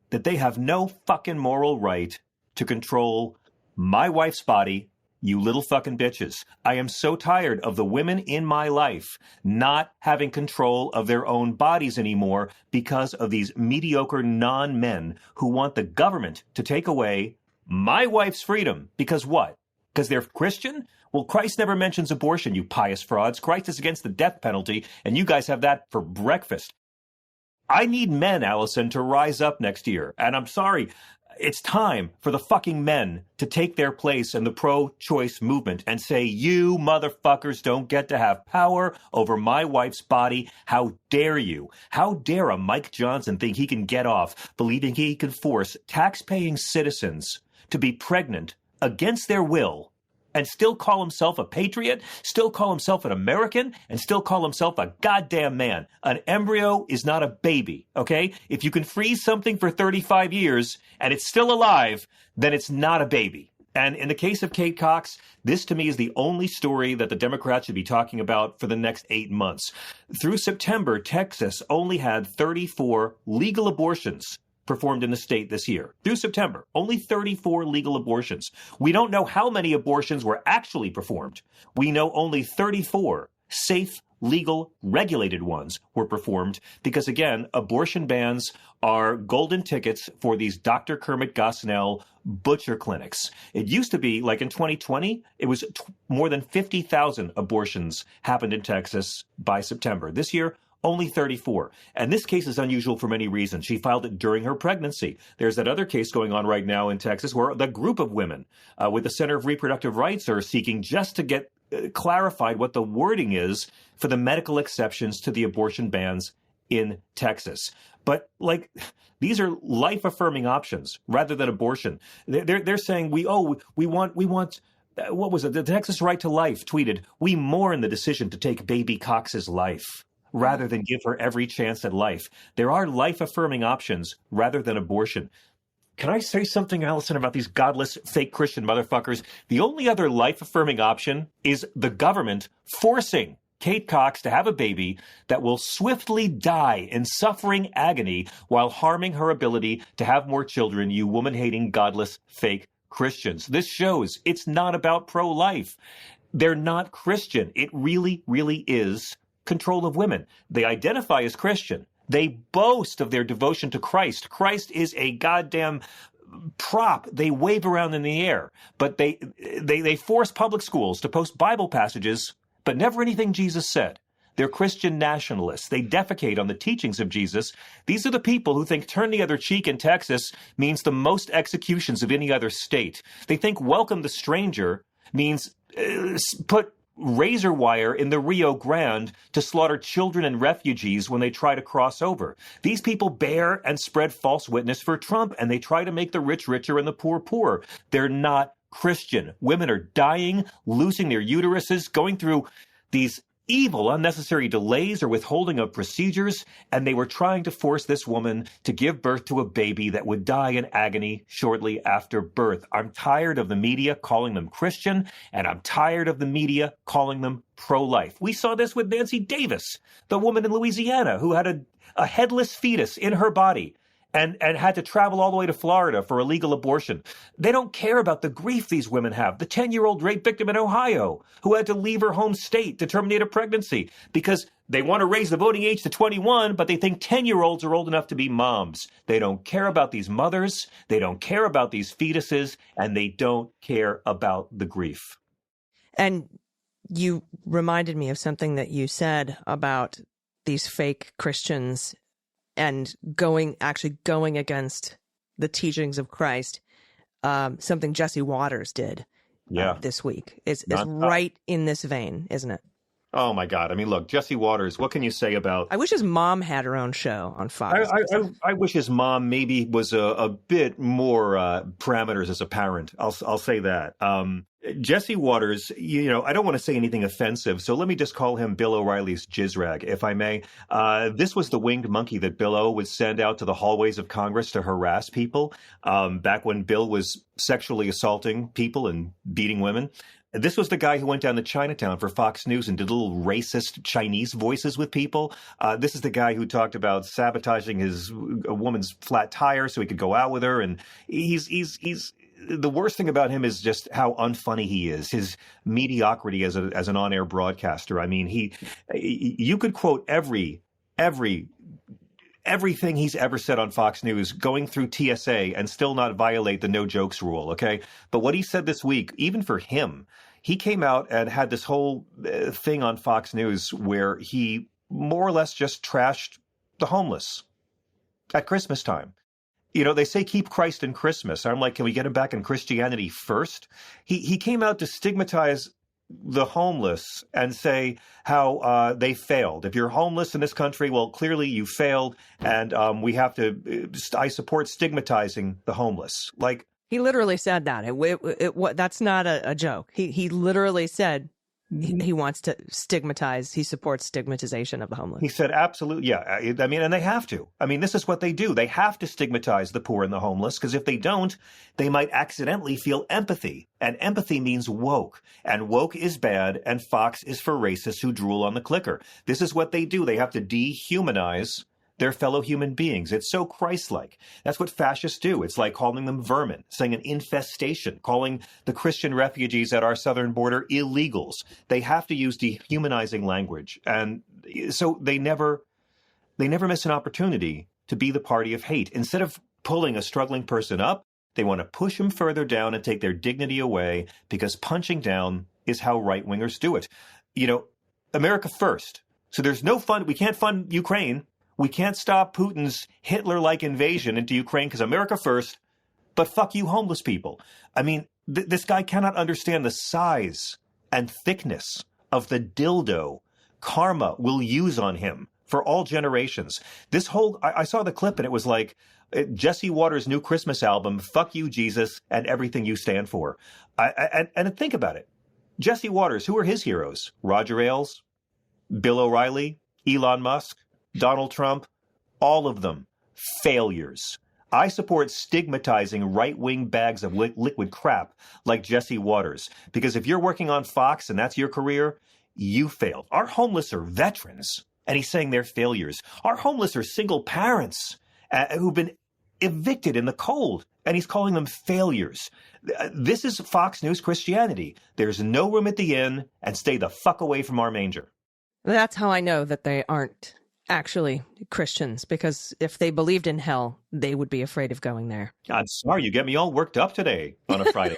that they have no fucking moral right to control my wife's body, you little fucking bitches. I am so tired of the women in my life not having control of their own bodies anymore because of these mediocre non-men who want the government to take away my wife's freedom. Because what? Because they're Christian? Well, Christ never mentions abortion, you pious frauds. Christ is against the death penalty, and you guys have that for breakfast. I need men, Allison, to rise up next year. And I'm sorry, it's time for the fucking men to take their place in the pro-choice movement and say, you motherfuckers don't get to have power over my wife's body. How dare you? How dare a Mike Johnson think he can get off believing he can force tax-paying citizens to be pregnant against their will and still call himself a patriot, still call himself an American, and still call himself a goddamn man. An embryo is not a baby, okay? If you can freeze something for 35 years and it's still alive, then it's not a baby. And in the case of Kate Cox, this to me is the only story that the Democrats should be talking about for the next 8 months. Through September, Texas only had 34 legal abortions performed in the state this year. Through September, only 34 legal abortions. We don't know how many abortions were actually performed. We know only 34 safe, legal, regulated ones were performed because, again, abortion bans are golden tickets for these Dr. Kermit Gosnell butcher clinics. It used to be, like in 2020, it was more than 50,000 abortions happened in Texas by September. This year, only 34. And this case is unusual for many reasons. She filed it during her pregnancy. There's that other case going on right now in Texas where the group of women with the Center of Reproductive Rights are seeking just to get clarified what the wording is for the medical exceptions to the abortion bans in Texas. But like, these are life-affirming options rather than abortion. They're saying we want. What was it? The Texas Right to Life tweeted, "We mourn the decision to take baby Cox's life rather than give her every chance at life." There are life-affirming options rather than abortion. Can I say something, Allison, about these godless, fake Christian motherfuckers? The only other life-affirming option is the government forcing Kate Cox to have a baby that will swiftly die in suffering agony while harming her ability to have more children, you woman-hating, godless, fake Christians. This shows it's not about pro-life. They're not Christian. It really, really is control of women. They identify as Christian. They boast of their devotion to Christ. Christ is a goddamn prop they wave around in the air. But they force public schools to post Bible passages, but never anything Jesus said. They're Christian nationalists. They defecate on the teachings of Jesus. These are the people who think turn the other cheek in Texas means the most executions of any other state. They think welcome the stranger means put razor wire in the Rio Grande to slaughter children and refugees when they try to cross over. These people bear and spread false witness for Trump, and they try to make the rich richer and the poor poorer. They're not Christian. Women are dying, losing their uteruses, going through these evil, unnecessary delays or withholding of procedures, and they were trying to force this woman to give birth to a baby that would die in agony shortly after birth. I'm tired of the media calling them Christian, and I'm tired of the media calling them pro-life. We saw this with Nancy Davis, the woman in Louisiana who had a headless fetus in her body and had to travel all the way to Florida for a legal abortion. They don't care about the grief these women have. The 10-year-old rape victim in Ohio who had to leave her home state to terminate a pregnancy because they want to raise the voting age to 21, but they think 10-year-olds are old enough to be moms. They don't care about these mothers. They don't care about these fetuses, and they don't care about the grief. And you reminded me of something that you said about these fake Christians and actually going against the teachings of Christ. Something Jesse Waters did this week is right in this vein, isn't it? Oh, my God. I mean, look, Jesse Waters, what can you say about... I wish his mom had her own show on Fox. I wish his mom maybe was a bit more parameters as a parent. I'll say that. Jesse Waters, I don't want to say anything offensive, so let me just call him Bill O'Reilly's jizzrag, if I may. This was the winged monkey that Bill O would send out to the hallways of Congress to harass people back when Bill was sexually assaulting people and beating women. This was the guy who went down to Chinatown for Fox News and did little racist Chinese voices with people. This is the guy who talked about sabotaging a woman's flat tire so he could go out with her. And he's the worst thing about him is just how unfunny he is. His mediocrity as an on-air broadcaster. I mean, you could quote everything he's ever said on Fox News going through TSA and still not violate the no jokes rule, okay? But what he said this week, even for him, he came out and had this whole thing on Fox News where he more or less just trashed the homeless at Christmas time. They say keep Christ in Christmas. I'm like, can we get him back in Christianity first? He came out to stigmatize the homeless and say how they failed. If you're homeless in this country, well, clearly you failed, and I support stigmatizing the homeless. Like, he literally said that. That's not a joke. He literally said he wants to stigmatize. He supports stigmatization of the homeless. He said, absolutely. Yeah. I mean, and they have to. I mean, this is what they do. They have to stigmatize the poor and the homeless, because if they don't, they might accidentally feel empathy. And empathy means woke. And woke is bad, and Fox is for racists who drool on the clicker. This is what they do. They have to dehumanize their fellow human beings. It's so Christ-like. That's what fascists do. It's like calling them vermin, saying an infestation, calling the Christian refugees at our southern border illegals. They have to use dehumanizing language. And so they never miss an opportunity to be the party of hate. Instead of pulling a struggling person up, they want to push them further down and take their dignity away, because punching down is how right-wingers do it. America first. So there's no fund. We can't fund Ukraine. We can't stop Putin's Hitler-like invasion into Ukraine because America first, but fuck you homeless people. I mean, this guy cannot understand the size and thickness of the dildo karma will use on him for all generations. I saw the clip and it was like Jesse Waters' new Christmas album, Fuck You, Jesus, and Everything You Stand For. And think about it. Jesse Waters, who are his heroes? Roger Ailes, Bill O'Reilly, Elon Musk, Donald Trump, all of them failures. I support stigmatizing right-wing bags of liquid crap like Jesse Waters, because if you're working on Fox and that's your career, you failed. Our homeless are veterans, and he's saying they're failures. Our homeless are single parents who've been evicted in the cold, and he's calling them failures. This is Fox News Christianity. There's no room at the inn, and stay the fuck away from our manger. That's how I know that they aren't actually Christians, because if they believed in hell, they would be afraid of going there. I'm sorry, you get me all worked up today on a Friday.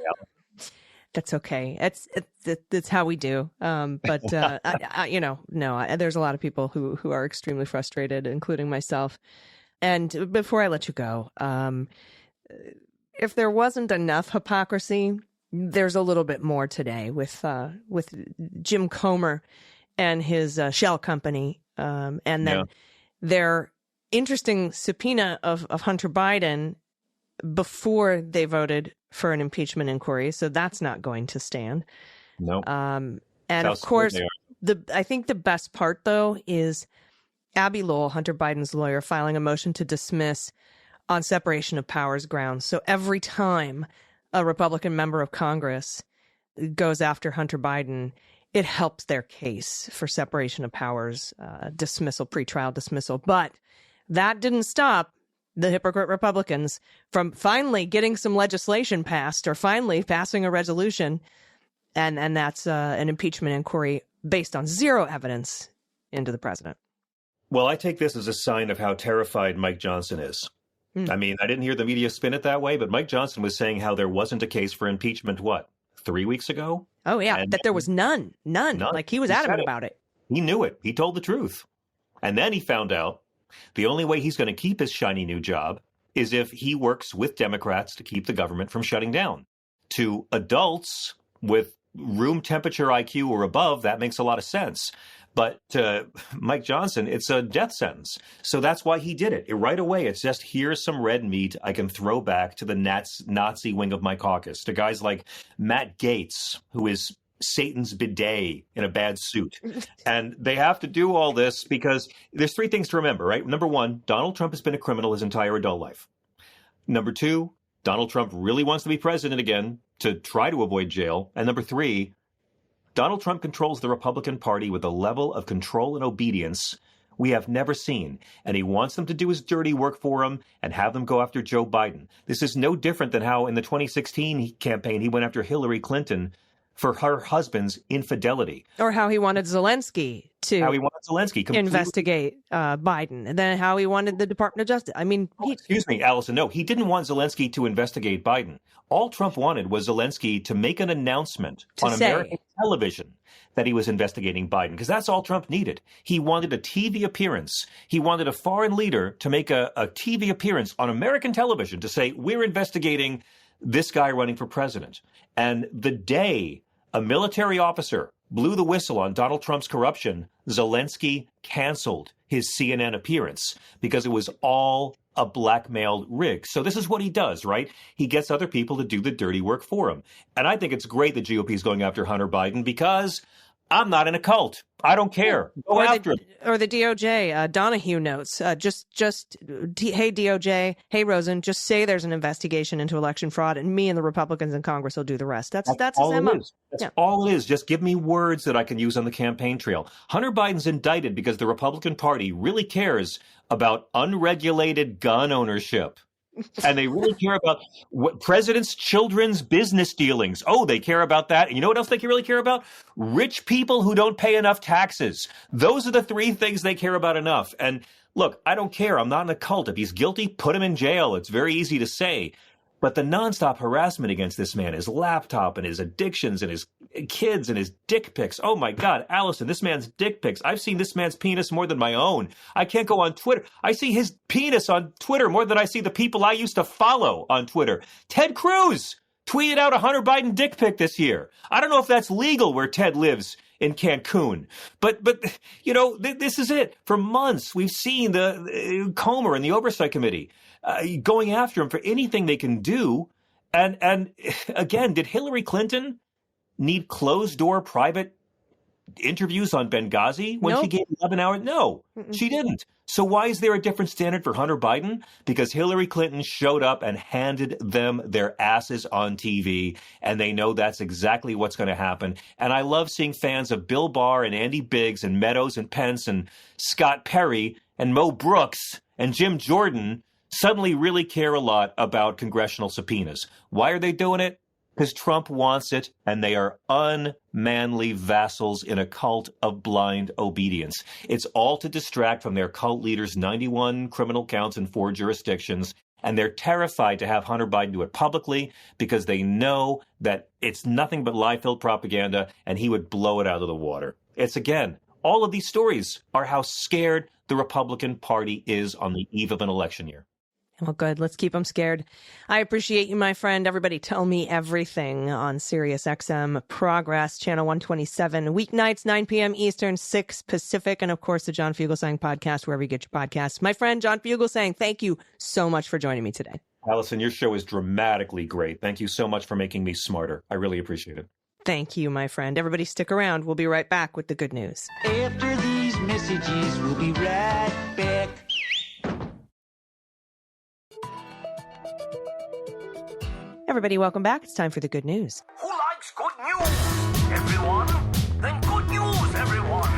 That's okay. It's how we do. But there's a lot of people who are extremely frustrated, including myself. And before I let you go, if there wasn't enough hypocrisy, there's a little bit more today with Jim Comer and his shell company. And then their interesting subpoena of Hunter Biden before they voted for an impeachment inquiry. So that's not going to stand. No. And of course, I think the best part, though, is Abby Lowell, Hunter Biden's lawyer, filing a motion to dismiss on separation of powers grounds. So every time a Republican member of Congress goes after Hunter Biden, it helps their case for separation of powers, dismissal, pretrial dismissal. But that didn't stop the hypocrite Republicans from finally getting some legislation passed, or finally passing a resolution. And that's an impeachment inquiry based on zero evidence into the president. Well, I take this as a sign of how terrified Mike Johnson is. I mean, I didn't hear the media spin it that way, but Mike Johnson was saying how there wasn't a case for impeachment, 3 weeks ago. Oh, yeah, And that there was none. Like he was adamant about it. He knew it. He told the truth. And then he found out the only way he's going to keep his shiny new job is if he works with Democrats to keep the government from shutting down. To adults with room temperature IQ or above, that makes a lot of sense. But to Mike Johnson, it's a death sentence. So that's why he did it. Right away, it's just, here's some red meat I can throw back to the Nazi wing of my caucus, to guys like Matt Gaetz, who is Satan's bidet in a bad suit. And they have to do all this because there's three things to remember, right? Number one, Donald Trump has been a criminal his entire adult life. Number two, Donald Trump really wants to be president again to try to avoid jail. And number three, Donald Trump controls the Republican Party with a level of control and obedience we have never seen. And he wants them to do his dirty work for him and have them go after Joe Biden. This is no different than how in the 2016 campaign he went after Hillary Clinton for her husband's infidelity. Or how he wanted Zelensky to investigate Biden, and then how he wanted the Department of Justice. I mean, excuse me, Allison, no, he didn't want Zelensky to investigate Biden. All Trump wanted was Zelensky to make an announcement on American television that he was investigating Biden, because that's all Trump needed. He wanted a TV appearance. He wanted a foreign leader to make a TV appearance on American television to say, we're investigating this guy running for president. And the day a military officer blew the whistle on Donald Trump's corruption, Zelensky canceled his CNN appearance because it was all a blackmailed rig. So this is what he does, right? He gets other people to do the dirty work for him. And I think it's great the GOP is going after Hunter Biden because I'm not in a cult. I don't care. Go after him. Or the DOJ, Donahue notes, hey, DOJ, hey, Rosen, just say there's an investigation into election fraud and me and the Republicans in Congress will do the rest. That's all his it MO. is. That's all it is. Just give me words that I can use on the campaign trail. Hunter Biden's indicted because the Republican Party really cares about unregulated gun ownership. And they really care about what presidents' children's business dealings. Oh, they care about that. And you know what else they really care about? Rich people who don't pay enough taxes. Those are the three things they care about enough. And look, I don't care. I'm not in a cult. If he's guilty, put him in jail. It's very easy to say. But the nonstop harassment against this man, his laptop and his addictions and his kids and his dick pics. Oh, my God, Allison, this man's dick pics. I've seen this man's penis more than my own. I can't go on Twitter. I see his penis on Twitter more than I see the people I used to follow on Twitter. Ted Cruz tweeted out a Hunter Biden dick pic this year. I don't know if that's legal where Ted lives in Cancun. But you know, this is it. For months, we've seen the Comer and the Oversight Committee going after him for anything they can do. And again, did Hillary Clinton need closed-door private interviews on Benghazi when she gave 11 hours? No, she didn't. So why is there a different standard for Hunter Biden? Because Hillary Clinton showed up and handed them their asses on TV, and they know that's exactly what's going to happen. And I love seeing fans of Bill Barr and Andy Biggs and Meadows and Pence and Scott Perry and Mo Brooks and Jim Jordan suddenly really care a lot about congressional subpoenas. Why are they doing it? Because Trump wants it, and they are unmanly vassals in a cult of blind obedience. It's all to distract from their cult leader's 91 criminal counts in 4 jurisdictions, and they're terrified to have Hunter Biden do it publicly because they know that it's nothing but lie-filled propaganda, and he would blow it out of the water. It's, again, all of these stories are how scared the Republican Party is on the eve of an election year. Well, good. Let's keep them scared. I appreciate you, my friend. Everybody tell me everything on Sirius XM Progress, Channel 127, weeknights, 9 p.m. Eastern, 6 Pacific, and, of course, the John Fugelsang podcast, wherever you get your podcasts. My friend, John Fugelsang, thank you so much for joining me today. Allison, your show is dramatically great. Thank you so much for making me smarter. I really appreciate it. Thank you, my friend. Everybody stick around. We'll be right back with the good news. After these messages, we'll be right back. Everybody, welcome back. It's time for the good news. Who likes good news? Everyone? Then good news, everyone.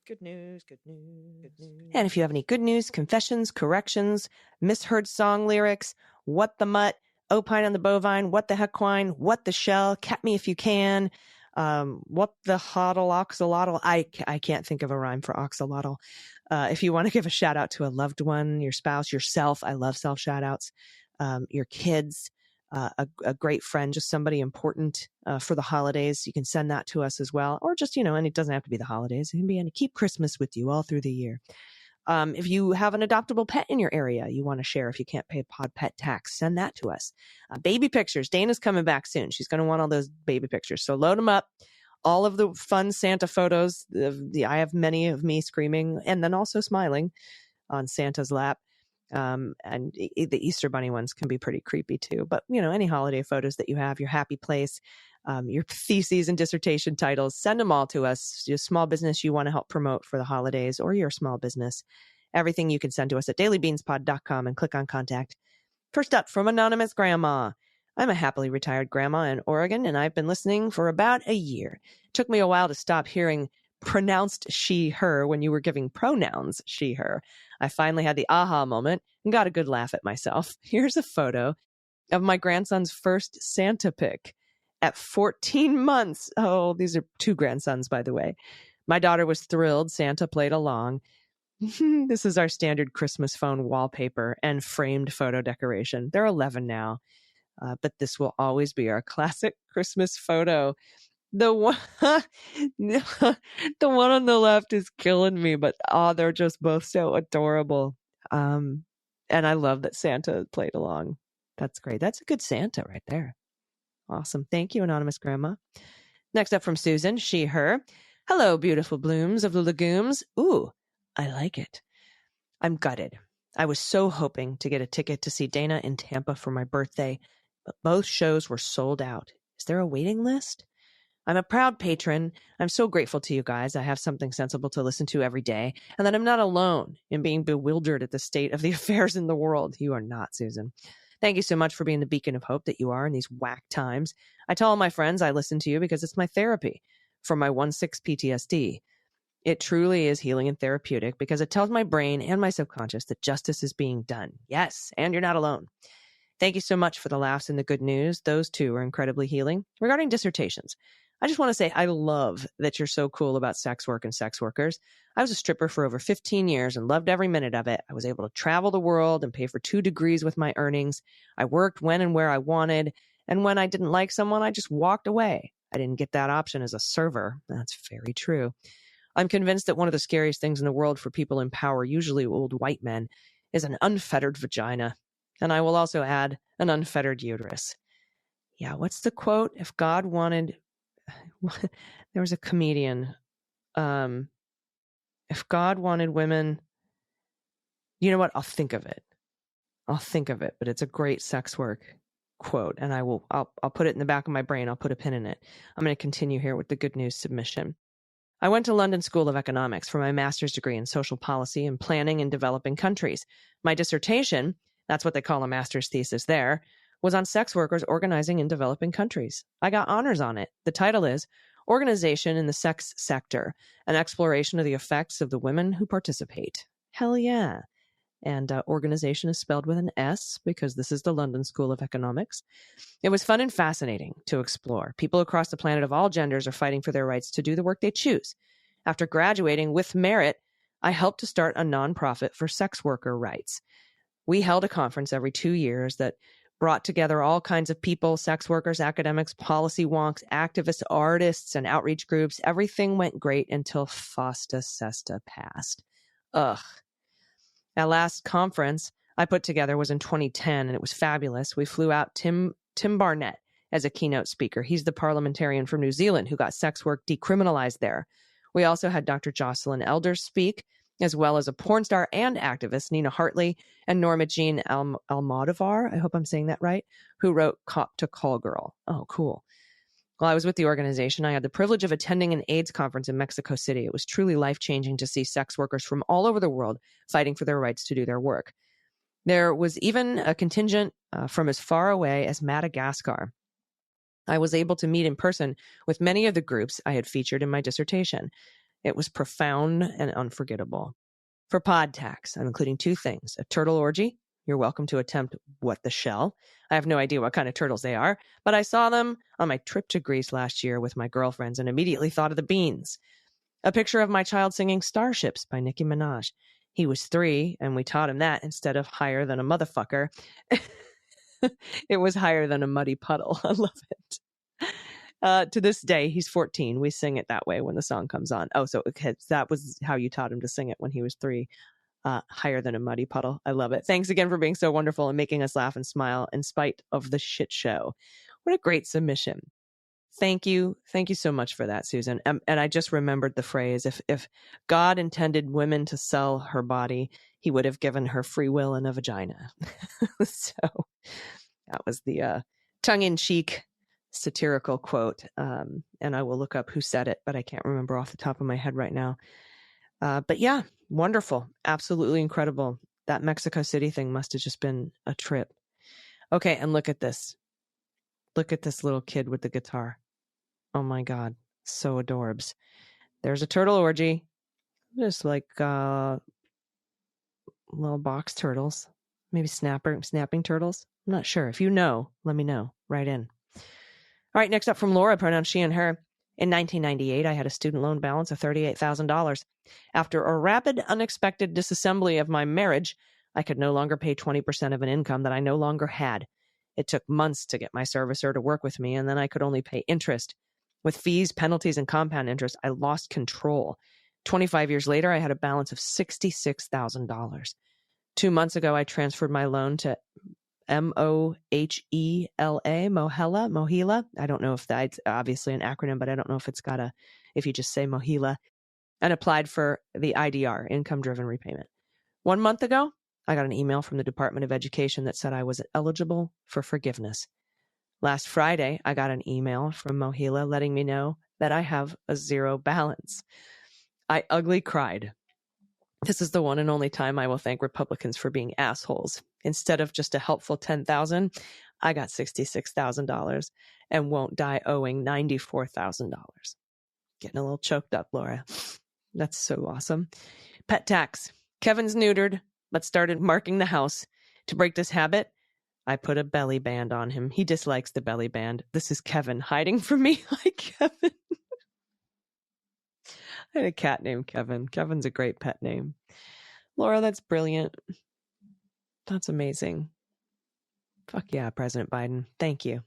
Good news, good news, good news. And if you have any good news, confessions, corrections, misheard song lyrics, what the mutt, opine on the bovine, what the heck wine, what the shell, cat me if you can, What the hodl oxalotl? I can't think of a rhyme for oxalotl. If you want to give a shout out to a loved one, your spouse, yourself, I love self shout outs, your kids, a great friend, just somebody important for the holidays, you can send that to us as well. Or just, and it doesn't have to be the holidays. It can be keep Christmas with you all through the year. If you have an adoptable pet in your area you want to share, if you can't pay pod pet tax, send that to us. Baby pictures. Dana's coming back soon. She's going to want all those baby pictures. So load them up. All of the fun Santa photos. I have many of me screaming and then also smiling on Santa's lap. And the Easter Bunny ones can be pretty creepy too. But, any holiday photos that you have, your happy place, your theses and dissertation titles, send them all to us. Your small business you want to help promote for the holidays or your small business. Everything you can send to us at dailybeanspod.com and click on contact. First up, from Anonymous Grandma. I'm a happily retired grandma in Oregon, and I've been listening for about a year. It took me a while to stop hearing pronounced she, her when you were giving pronouns she, her. I finally had the aha moment and got a good laugh at myself. Here's a photo of my grandson's first Santa pic at 14 months. Oh, these are 2 grandsons, by the way. My daughter was thrilled. Santa played along. This is our standard Christmas phone wallpaper and framed photo decoration. They're 11 now, but this will always be our classic Christmas photo. The one, the one on the left is killing me, but they're just both so adorable. And I love that Santa played along. That's great. That's a good Santa right there. Awesome. Thank you, Anonymous Grandma. Next up from Susan, she, her. Hello, beautiful blooms of the legumes. Ooh, I like it. I'm gutted. I was so hoping to get a ticket to see Dana in Tampa for my birthday, but both shows were sold out. Is there a waiting list? I'm a proud patron. I'm so grateful to you guys. I have something sensible to listen to every day, and that I'm not alone in being bewildered at the state of the affairs in the world. You are not, Susan. Thank you so much for being the beacon of hope that you are in these whack times. I tell all my friends I listen to you because it's my therapy for my 1/6 PTSD. It truly is healing and therapeutic because it tells my brain and my subconscious that justice is being done. Yes, and you're not alone. Thank you so much for the laughs and the good news. Those two are incredibly healing. Regarding dissertations, I just want to say I love that you're so cool about sex work and sex workers. I was a stripper for over 15 years and loved every minute of it. I was able to travel the world and pay for 2 degrees with my earnings. I worked when and where I wanted. And when I didn't like someone, I just walked away. I didn't get that option as a server. That's very true. I'm convinced that one of the scariest things in the world for people in power, usually old white men, is an unfettered vagina. And I will also add an unfettered uterus. Yeah, what's the quote? If God wanted... There was a comedian. If God wanted women... You know what? I'll think of it. But it's a great sex work quote. And I'll put it in the back of my brain. I'll put a pin in it. I'm going to continue here with the good news submission. I went to London School of Economics for my master's degree in social policy and planning in developing countries. My dissertation, that's what they call a master's thesis there, was on sex workers organizing in developing countries. I got honors on it. The title is Organization in the Sex Sector, an exploration of the effects of the women who participate. Hell yeah. And organization is spelled with an S because this is the London School of Economics. It was fun and fascinating to explore. People across the planet of all genders are fighting for their rights to do the work they choose. After graduating with merit, I helped to start a nonprofit for sex worker rights. We held a conference every 2 years that brought together all kinds of people, sex workers, academics, policy wonks, activists, artists, and outreach groups. Everything went great until FOSTA SESTA passed. Ugh. That last conference I put together was in 2010, and it was fabulous. We flew out Tim Barnett as a keynote speaker. He's the parliamentarian from New Zealand who got sex work decriminalized there. We also had Dr. Jocelyn Elders speak, as well as a porn star and activist, Nina Hartley, and Norma Jean Almodovar, I hope I'm saying that right, who wrote Cop to Call Girl. Oh, cool. While I was with the organization, I had the privilege of attending an AIDS conference in Mexico City. It was truly life-changing to see sex workers from all over the world fighting for their rights to do their work. There was even a contingent from as far away as Madagascar. I was able to meet in person with many of the groups I had featured in my dissertation. It was profound and unforgettable. For pod tax, I'm including 2 things, a turtle orgy, You're welcome to attempt what the shell. I have no idea what kind of turtles they are, but I saw them on my trip to Greece last year with my girlfriends and immediately thought of the beans. A picture of my child singing Starships by Nicki Minaj. He was 3, and we taught him that instead of higher than a motherfucker. It was higher than a muddy puddle. I love it. To this day, he's 14. We sing it that way when the song comes on. Oh, so that was how you taught him to sing it when he was 3. Higher than a muddy puddle. I love it. Thanks again for being so wonderful and making us laugh and smile in spite of the shit show. What a great submission. Thank you. Thank you so much for that, Susan. And I just remembered the phrase, if God intended women to sell her body, he would have given her free will and a vagina. So that was the tongue-in-cheek satirical quote. And I will look up who said it, but I can't remember off the top of my head right now. But yeah, wonderful. Absolutely incredible. That Mexico City thing must have just been a trip. Okay, and look at this. Look at this little kid with the guitar. Oh my God, so adorbs. There's a turtle orgy. Just like little box turtles. Maybe snapping turtles. I'm not sure. If you know, let me know. Write in. All right, next up from Laura, pronouns she and her. In 1998, I had a student loan balance of $38,000. After a rapid, unexpected disassembly of my marriage, I could no longer pay 20% of an income that I no longer had. It took months to get my servicer to work with me, and then I could only pay interest. With fees, penalties, and compound interest, I lost control. 25 years later, I had a balance of $66,000. 2 months ago, I transferred my loan to Mohela. I don't know if that's obviously an acronym, but I don't know if it's if you just say Mohela, and applied for the IDR, income-driven repayment. 1 month ago, I got an email from the Department of Education that said I was eligible for forgiveness. Last Friday, I got an email from Mohela letting me know that I have a zero balance. I ugly cried. This is the one and only time I will thank Republicans for being assholes. Instead of just a helpful $10,000, I got $66,000 and won't die owing $94,000. Getting a little choked up, Laura. That's so awesome. Pet tax. Kevin's neutered, but started marking the house. To break this habit, I put a belly band on him. He dislikes the belly band. This is Kevin hiding from me like Kevin. I had a cat named Kevin. Kevin's a great pet name. Laura, that's brilliant. That's amazing. Fuck yeah, President Biden. Thank you.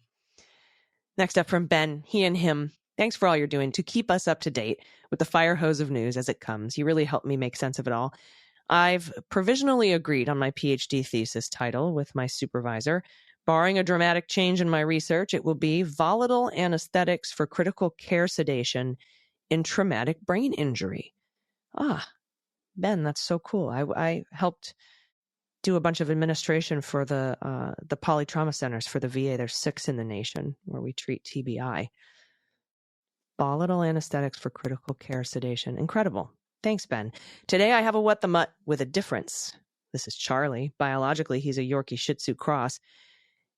Next up from Ben, he and him. Thanks for all you're doing to keep us up to date with the fire hose of news as it comes. You really helped me make sense of it all. I've provisionally agreed on my PhD thesis title with my supervisor. Barring a dramatic change in my research, it will be Volatile Anesthetics for Critical Care Sedation in Traumatic Brain Injury. Ben, that's so cool. I helped do a bunch of administration for the polytrauma centers for the VA. There's 6 in the nation where we treat TBI. Volatile anesthetics for critical care sedation. Incredible. Thanks, Ben. Today I have a what the mutt with a difference. This is Charlie. Biologically, he's a Yorkie Shih Tzu cross.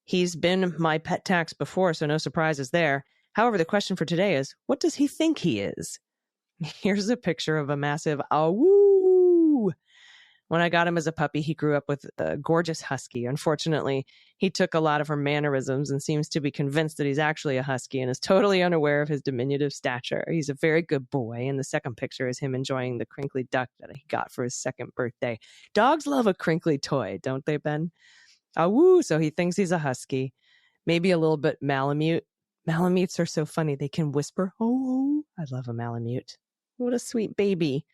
He's been my pet tax before, so no surprises there. However, the question for today is, what does he think he is? Here's a picture of a massive awoo. When I got him as a puppy, he grew up with a gorgeous husky. Unfortunately, he took a lot of her mannerisms and seems to be convinced that he's actually a husky and is totally unaware of his diminutive stature. He's a very good boy, and the second picture is him enjoying the crinkly duck that he got for his 2nd birthday. Dogs love a crinkly toy, don't they, Ben? Awoo, so he thinks he's a husky. Maybe a little bit Malamute. Malamutes are so funny. They can whisper, oh, I love a Malamute. What a sweet baby.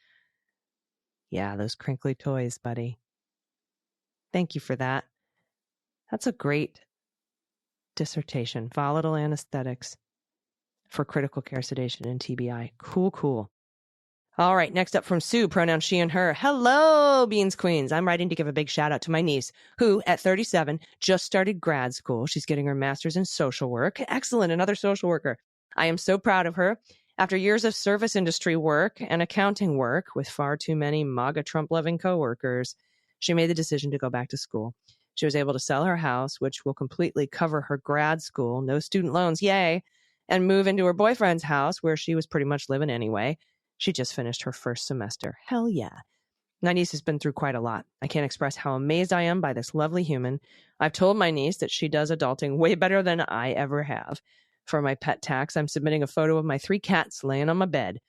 Yeah, those crinkly toys, buddy. Thank you for that. That's a great dissertation. Volatile anesthetics for critical care sedation and TBI. Cool, cool. All right, next up from Sue, pronouns she and her. Hello, Beans Queens. I'm writing to give a big shout out to my niece, who at 37 just started grad school. She's getting her master's in social work. Excellent, another social worker. I am so proud of her. After years of service industry work and accounting work with far too many MAGA Trump-loving coworkers, she made the decision to go back to school. She was able to sell her house, which will completely cover her grad school, no student loans, yay, and move into her boyfriend's house where she was pretty much living anyway. She just finished her first semester. Hell yeah. My niece has been through quite a lot. I can't express how amazed I am by this lovely human. I've told my niece that she does adulting way better than I ever have. For my pet tax, I'm submitting a photo of my 3 cats laying on my bed.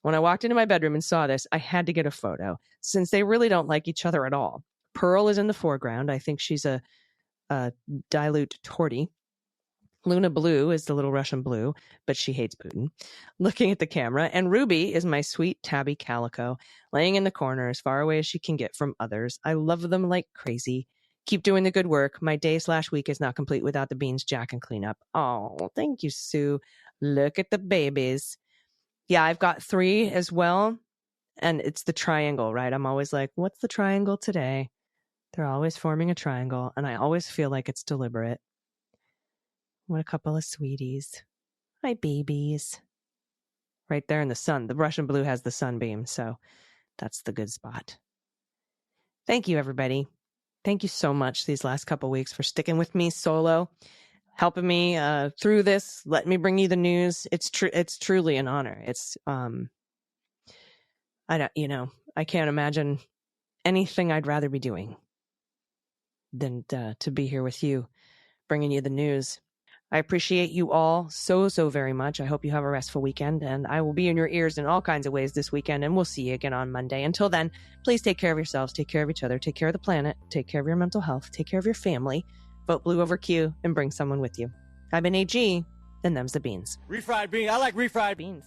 When I walked into my bedroom and saw this, I had to get a photo, since they really don't like each other at all. Pearl is in the foreground. I think she's a dilute tortie. Luna Blue is the little Russian blue, but she hates Putin, looking at the camera. And Ruby is my sweet tabby calico, laying in the corner as far away as she can get from others. I love them like crazy. Keep doing the good work. My day/week is not complete without the beans, Jack, and cleanup. Oh, thank you, Sue. Look at the babies. Yeah, I've got 3 as well. And it's the triangle, right? I'm always like, what's the triangle today? They're always forming a triangle, and I always feel like it's deliberate. What a couple of sweeties. My babies. Right there in the sun. The Russian blue has the sunbeam, so that's the good spot. Thank you, everybody. Thank you so much these last couple weeks for sticking with me solo, helping me through this, letting me bring you the news. It's truly an honor. It's I can't imagine anything I'd rather be doing than to be here with you, bringing you the news. I appreciate you all so very much. I hope you have a restful weekend, and I will be in your ears in all kinds of ways this weekend, and we'll see you again on Monday. Until then, please take care of yourselves, take care of each other, take care of the planet, take care of your mental health, take care of your family, vote blue over Q, and bring someone with you. I've been AG, and them's the beans. Refried beans. I like refried beans.